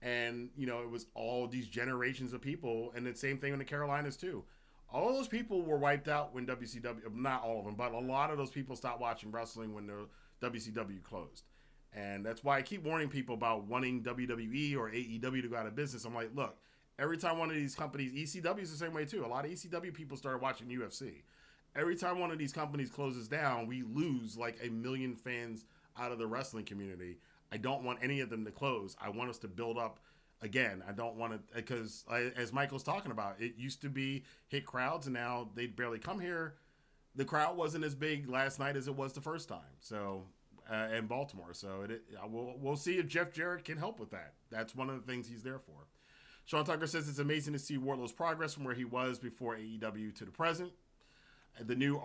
And, it was all these generations of people. And the same thing in the Carolinas, too. All of those people were wiped out when WCW, not all of them, but a lot of those people stopped watching wrestling when the WCW closed. And that's why I keep warning people about wanting WWE or AEW to go out of business. I'm like, look, every time one of these companies, ECW is the same way, too. A lot of ECW people started watching UFC. Every time one of these companies closes down, we lose like 1 million fans out of the wrestling community. I don't want any of them to close. I want us to build up again. I don't want to, because as Michael's talking about, it used to be hit crowds, and now they barely come here. The crowd wasn't as big last night as it was the first time. So, in Baltimore. So we'll see if Jeff Jarrett can help with that. That's one of the things he's there for. Sean Tucker says it's amazing to see Wardlow's progress from where he was before AEW to the present. A new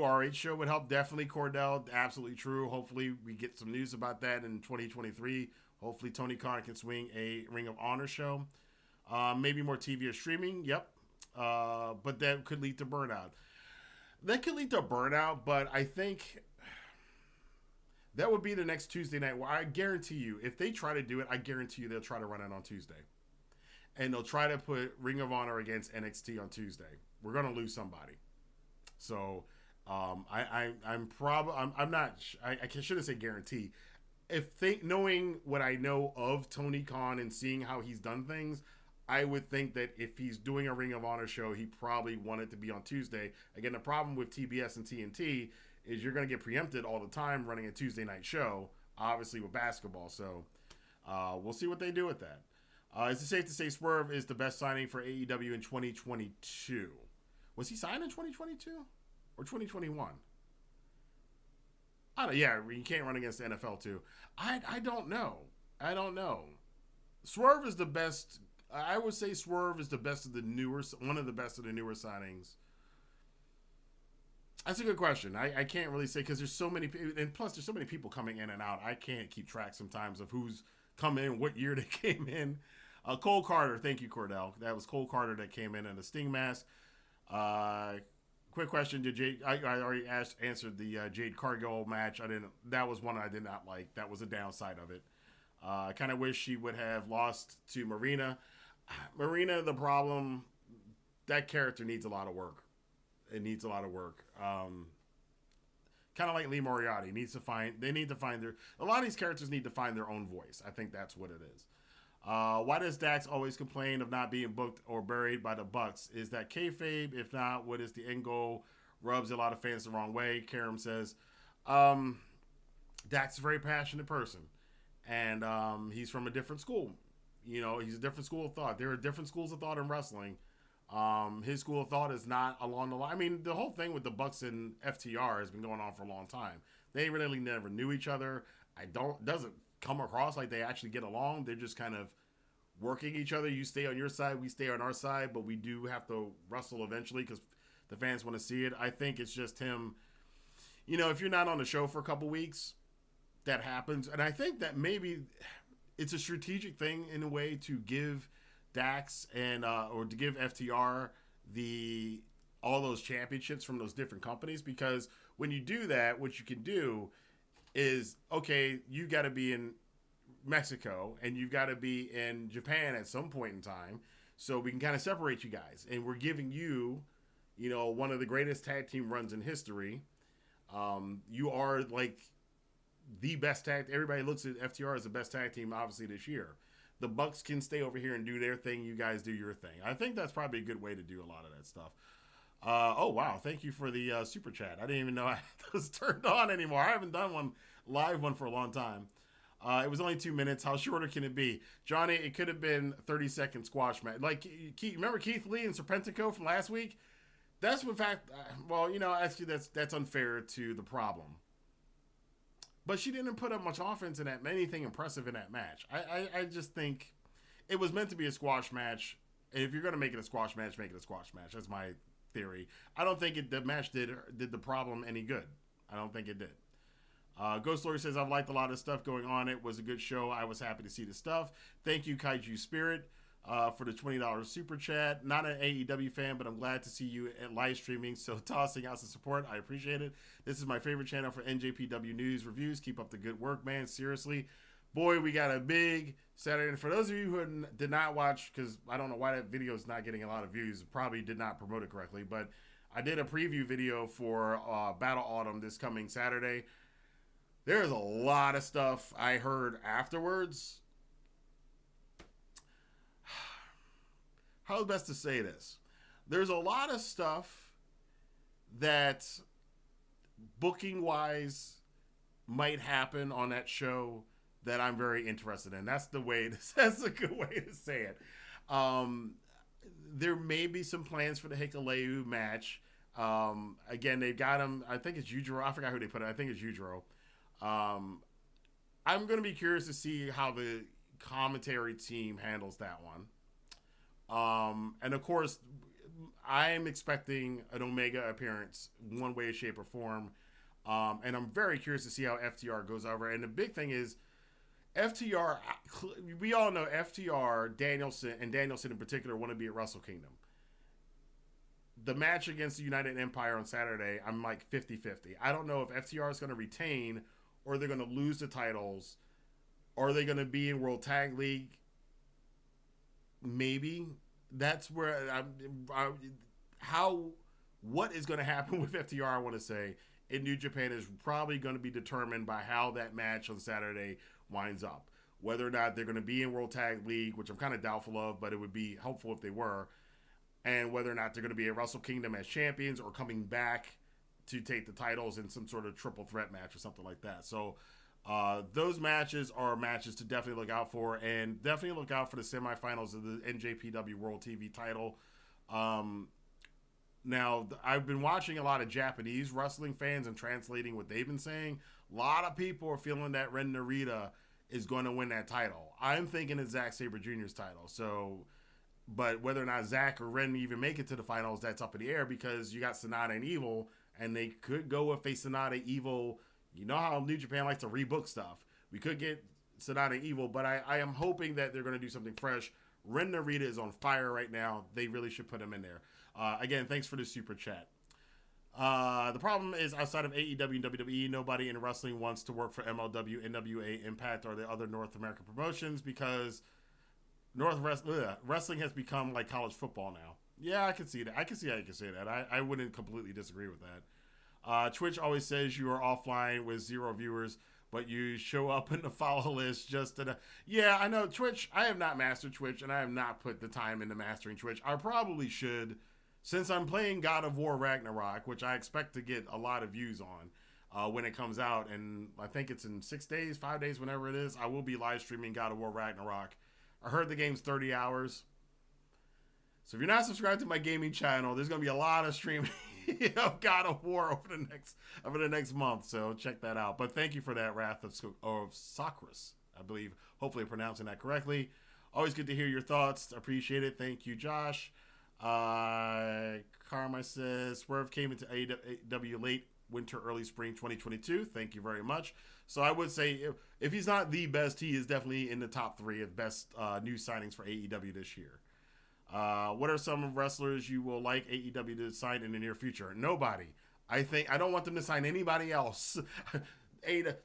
RH show would help. Definitely, Cordell. Absolutely true. Hopefully, we get some news about that in 2023. Hopefully, Tony Khan can swing a Ring of Honor show. Maybe more TV or streaming. Yep. But that could lead to burnout. But I think that would be the next Tuesday night. Where I guarantee you, if they try to do it, I guarantee you they'll try to run it on Tuesday. And they'll try to put Ring of Honor against NXT on Tuesday. We're going to lose somebody. So, I shouldn't say guarantee. Knowing what I know of Tony Khan and seeing how he's done things, I would think that if he's doing a Ring of Honor show, he probably wanted to be on Tuesday. Again, the problem with TBS and TNT is you're going to get preempted all the time running a Tuesday night show, obviously with basketball. So, we'll see what they do with that. Is it safe to say Swerve is the best signing for AEW in 2022? Was he signed in 2022 or 2021? Yeah, you can't run against the NFL too. I don't know. Swerve is the best. I would say Swerve is the best of the newer, one of the best of the newer signings. That's a good question. I can't really say because there's so many, and plus there's so many people coming in and out. I can't keep track sometimes of who's come in, what year they came in. Cole Carter, thank you, Cordell. That was Cole Carter that came in a Sting mask. Quick question: I already answered the Jade Cargill match. That was one I did not like. That was a downside of it. I kind of wish she would have lost to Marina. Marina, the problem, that character needs a lot of work. It needs a lot of work. Kind of like Lee Moriarty. A lot of these characters need to find their own voice. I think that's what it is. Why does Dax always complain of not being booked or buried by the Bucks? Is that kayfabe? If not, what is the end goal? Rubs a lot of fans the wrong way. Karam says, Dax is a very passionate person, and he's from a different school. He's a different school of thought. There are different schools of thought in wrestling. His school of thought is not along the line. I mean, the whole thing with the Bucks and FTR has been going on for a long time. They really never knew each other. Doesn't come across like they actually get along. They're just kind of working each other. You stay on your side, we stay on our side, but we do have to wrestle eventually because the fans want to see it. I think it's just him. If you're not on the show for a couple weeks, that happens. And I think that maybe it's a strategic thing in a way to give Dax or to give FTR all those championships from those different companies, because when you do that, what you can do is, okay, you got to be in Mexico and you've got to be in Japan at some point in time, so we can kind of separate you guys, and we're giving you, one of the greatest tag team runs in history. You are like the best tag. Everybody looks at FTR as the best tag team, obviously, this year. The Bucks can stay over here and do their thing. You guys do your thing. I think that's probably a good way to do a lot of that stuff. Oh, wow. Thank you for the super chat. I didn't even know I was turned on anymore. I haven't done one live one for a long time. It was only 2 minutes. How shorter can it be? Johnny, it could have been 30-second squash match. Like, remember Keith Lee and Serpentico from last week? That's in fact, actually that's unfair to the Problem. But she didn't put up much offense in that, anything impressive in that match. I just think it was meant to be a squash match. If you're going to make it a squash match, make it a squash match. That's my theory. I don't think the match did the Problem any good. I don't think it did. Ghost Story says, I've liked a lot of stuff going on. It was a good show. I was happy to see the stuff. Thank you, Kaiju Spirit, for the $20 super chat. Not an AEW fan, but I'm glad to see you at live streaming. So tossing out some support. I appreciate it. This is my favorite channel for NJPW news reviews. Keep up the good work, man. Seriously. Boy, we got a big Saturday. And for those of you who did not watch, because I don't know why that video is not getting a lot of views, probably did not promote it correctly, but I did a preview video for Battle Autumn this coming Saturday. There's a lot of stuff I heard afterwards. How's best to say this? There's a lot of stuff that booking-wise might happen on that show that I'm very interested in. That's a good way to say it. There may be some plans for the Hikuleu match. Again, they've got him. I think it's Yujiro. I forgot who they put it. I think it's Yujiro. I'm going to be curious to see how the commentary team handles that one. And of course, I'm expecting an Omega appearance one way, shape, or form. And I'm very curious to see how FTR goes over. And the big thing is, FTR, we all know FTR, Danielson in particular, want to be at Wrestle Kingdom. The match against the United Empire on Saturday, I'm like 50-50. I don't know if FTR is going to retain or they're going to lose the titles. Or are they going to be in World Tag League? Maybe. That's where what is going to happen with FTR, I want to say, in New Japan is probably going to be determined by how that match on Saturday winds up. Whether or not they're going to be in World Tag League, which I'm kind of doubtful of, but it would be helpful if they were. And whether or not they're going to be at Wrestle Kingdom as champions or coming back to take the titles in some sort of triple threat match or something like that. So those matches are matches to definitely look out for, and definitely look out for the semifinals of the NJPW World TV title. Now, I've been watching a lot of Japanese wrestling fans and translating what they've been saying. A lot of people are feeling that Ren Narita is going to win that title. I'm thinking it's Zack Sabre Jr.'s title. So, but whether or not Zack or Ren even make it to the finals, that's up in the air, because you got Sonata and Evil, and they could go with a Sonata Evil. You know how New Japan likes to rebook stuff. We could get Sonata Evil, but I am hoping that they're going to do something fresh. Ren Narita is on fire right now. They really should put him in there. Again, thanks for the super chat. The problem is, outside of AEW and WWE, nobody in wrestling wants to work for MLW, NWA, Impact, or the other North American promotions, because wrestling has become like college football now. Yeah, I can see that. I can see how you can say that. I wouldn't completely disagree with that. Twitch always says you are offline with 0 viewers, but you show up in the follow list just to. Yeah, I know Twitch. I have not mastered Twitch, and I have not put the time into mastering Twitch. I probably should, since I'm playing God of War Ragnarok, which I expect to get a lot of views on when it comes out, and I think it's in 6 days, 5 days, whenever it is. I will be live streaming God of War Ragnarok. I heard the game's 30 hours. So if you're not subscribed to my gaming channel, there's going to be a lot of streaming of God of War over the next month. So check that out. But thank you for that, Wrath of Sakras, I believe. Hopefully I'm pronouncing that correctly. Always good to hear your thoughts. Appreciate it. Thank you, Josh. Karma says, Swerve came into AEW late winter, early spring 2022. Thank you very much. So I would say if he's not the best, he is definitely in the top 3 of best new signings for AEW this year. What are some wrestlers you will like AEW to sign in the near future? Nobody. I don't want them to sign anybody else.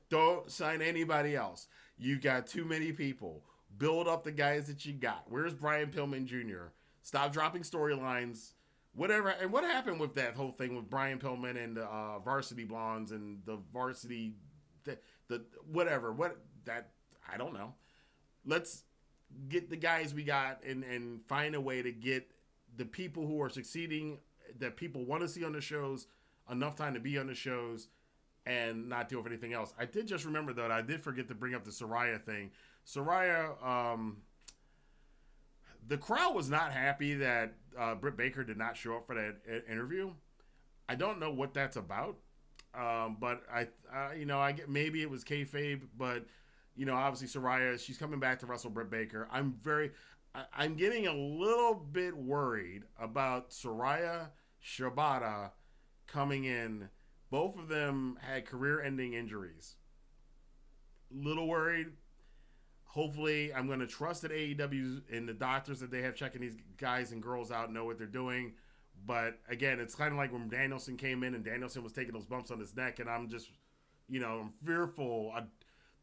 Don't sign anybody else. You've got too many people. Build up the guys that you got. Where's Brian Pillman Jr.? Stop dropping storylines. Whatever. And what happened with that whole thing with Brian Pillman and the Varsity Blondes and the Varsity, the whatever. I don't know. Let's get the guys we got and find a way to get the people who are succeeding that people want to see on the shows enough time to be on the shows and not deal with anything else. I did just remember, though, I did forget to bring up the Saraya thing. Saraya, the crowd was not happy that Britt Baker did not show up for that interview. I don't know what that's about, but I get maybe it was kayfabe, but obviously Saraya, she's coming back to wrestle Britt Baker. I'm getting a little bit worried about Saraya Shibata coming in. Both of them had career-ending injuries. Little worried. Hopefully, I'm going to trust that AEW and the doctors that they have checking these guys and girls out know what they're doing. But again, it's kind of like when Danielson came in and Danielson was taking those bumps on his neck, and I'm just, I'm fearful.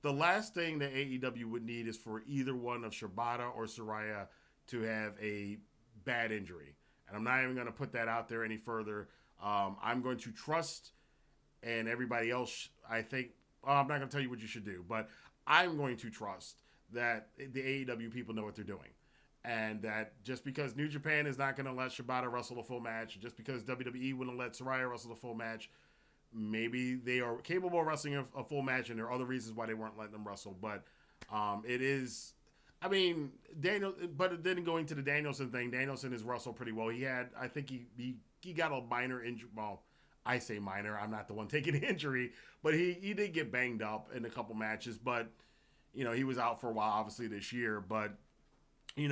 The last thing that AEW would need is for either one of Shibata or Saraya to have a bad injury. And I'm not even going to put that out there any further. I'm going to trust, and everybody else, I think, I'm not going to tell you what you should do, but I'm going to trust that the AEW people know what they're doing. And that just because New Japan is not going to let Shibata wrestle a full match, just because WWE wouldn't let Saraya wrestle a full match, maybe they are capable of wrestling a full match, and there are other reasons why they weren't letting them wrestle. But it is, Daniel. But then going to the Danielson thing, Danielson has wrestled pretty well. I think he got a minor injury. Well, I say minor. I'm not the one taking the injury, but he did get banged up in a couple matches. But he was out for a while, obviously this year. But it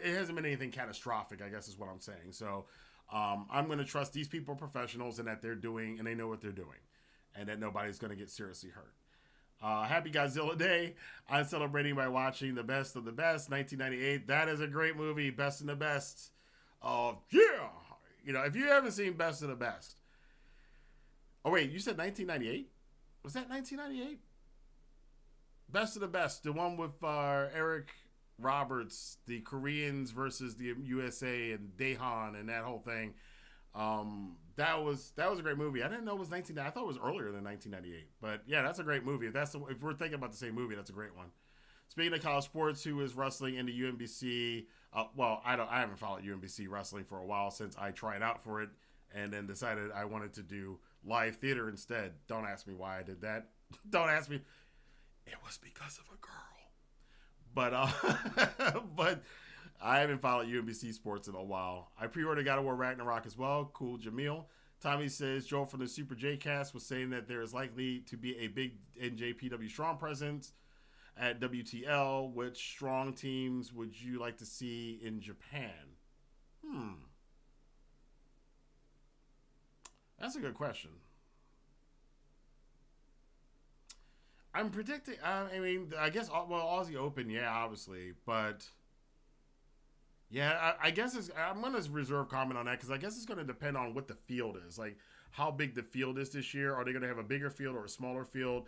hasn't been anything catastrophic, I guess is what I'm saying. So. I'm going to trust these people are professionals and that they're doing and they know what they're doing and that nobody's going to get seriously hurt. Happy Godzilla Day. I'm celebrating by watching The Best of the Best, 1998. That is a great movie, Best of the Best. If you haven't seen Best of the Best. Oh, wait, you said 1998? Was that 1998? Best of the Best, the one with Eric Roberts, the Koreans versus the USA and Daehan and that whole thing. That was a great movie. I didn't know it was 1990. I thought it was earlier than 1998. But yeah, that's a great movie. If we're thinking about the same movie, that's a great one. Speaking of college sports, who is wrestling in the UMBC? I haven't followed UMBC wrestling for a while since I tried out for it and then decided I wanted to do live theater instead. Don't ask me why I did that. Don't ask me. It was because of a girl. But but I haven't followed UMBC sports in a while. I pre-ordered God of War Ragnarok as well. Cool, Jamil. Tommy says Joel from the Super J Cast was saying that there is likely to be a big NJPW Strong presence at WTL. Which strong teams would you like to see in Japan? That's a good question. I'm predicting. I guess. Aussie Open, yeah, obviously, but yeah, I guess I'm gonna reserve comment on that because I guess it's gonna depend on what the field is, like how big the field is this year. Are they gonna have a bigger field or a smaller field?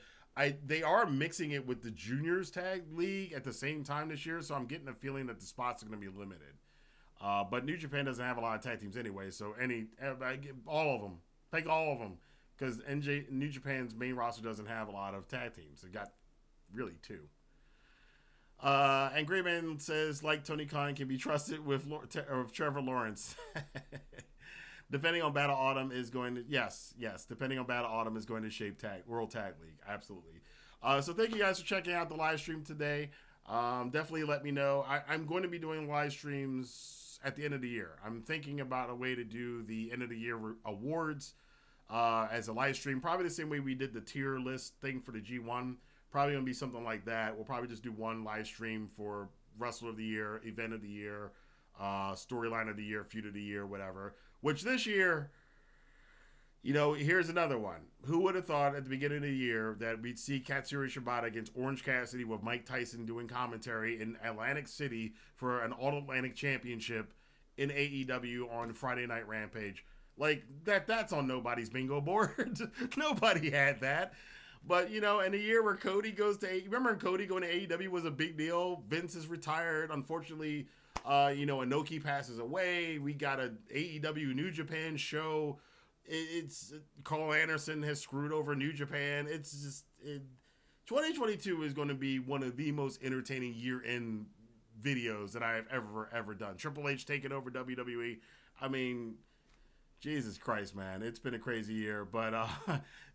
They are mixing it with the juniors tag league at the same time this year, so I'm getting a feeling that the spots are gonna be limited. But New Japan doesn't have a lot of tag teams anyway, so all of them, take all of them. because New Japan's main roster doesn't have a lot of tag teams. It got really 2. And Grayman says, like Tony Khan can be trusted with Trevor Lawrence. Depending on Battle Autumn is going to, yes. Depending on Battle Autumn is going to shape World Tag League. Absolutely. So thank you guys for checking out the live stream today. Definitely let me know. I'm going to be doing live streams at the end of the year. I'm thinking about a way to do the end of the year awards as a live stream. Probably the same way we did the tier list thing for the G1. Probably going to be something like that. We'll probably just do one live stream for Wrestler of the Year, Event of the Year, Storyline of the Year, Feud of the Year, whatever. Which this year, here's another one. Who would have thought at the beginning of the year that we'd see Katsuyori Shibata against Orange Cassidy with Mike Tyson doing commentary in Atlantic City for an All-Atlantic Championship in AEW on Friday Night Rampage. Like, that's on nobody's bingo board. Nobody had that. But, in a year where Cody goes to remember Cody going to AEW was a big deal. Vince is retired. Unfortunately, Inoki passes away. We got a AEW New Japan show. It's Carl Anderson has screwed over New Japan. It's just 2022 is going to be one of the most entertaining year-end videos that I have ever done. Triple H taking over WWE. I mean, Jesus Christ, man. It's been a crazy year. But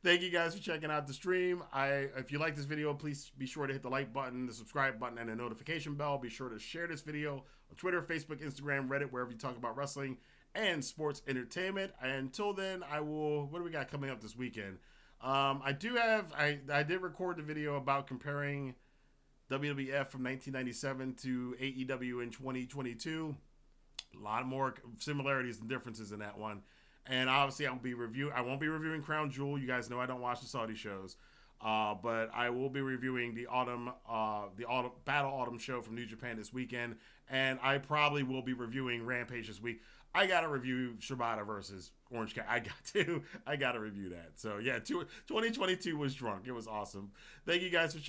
thank you guys for checking out the stream. If you like this video, please be sure to hit the like button, the subscribe button, and the notification bell. Be sure to share this video on Twitter, Facebook, Instagram, Reddit, wherever you talk about wrestling and sports entertainment. Until then, what do we got coming up this weekend? I did record the video about comparing WWF from 1997 to AEW in 2022. A lot more similarities and differences in that one. And obviously, I won't be reviewing Crown Jewel. You guys know I don't watch the Saudi shows. But I will be reviewing the Battle Autumn show from New Japan this weekend. And I probably will be reviewing Rampage this week. I got to review Shibata versus Orange Cat. I got to review that. So, yeah, 2022 was drunk. It was awesome. Thank you guys for checking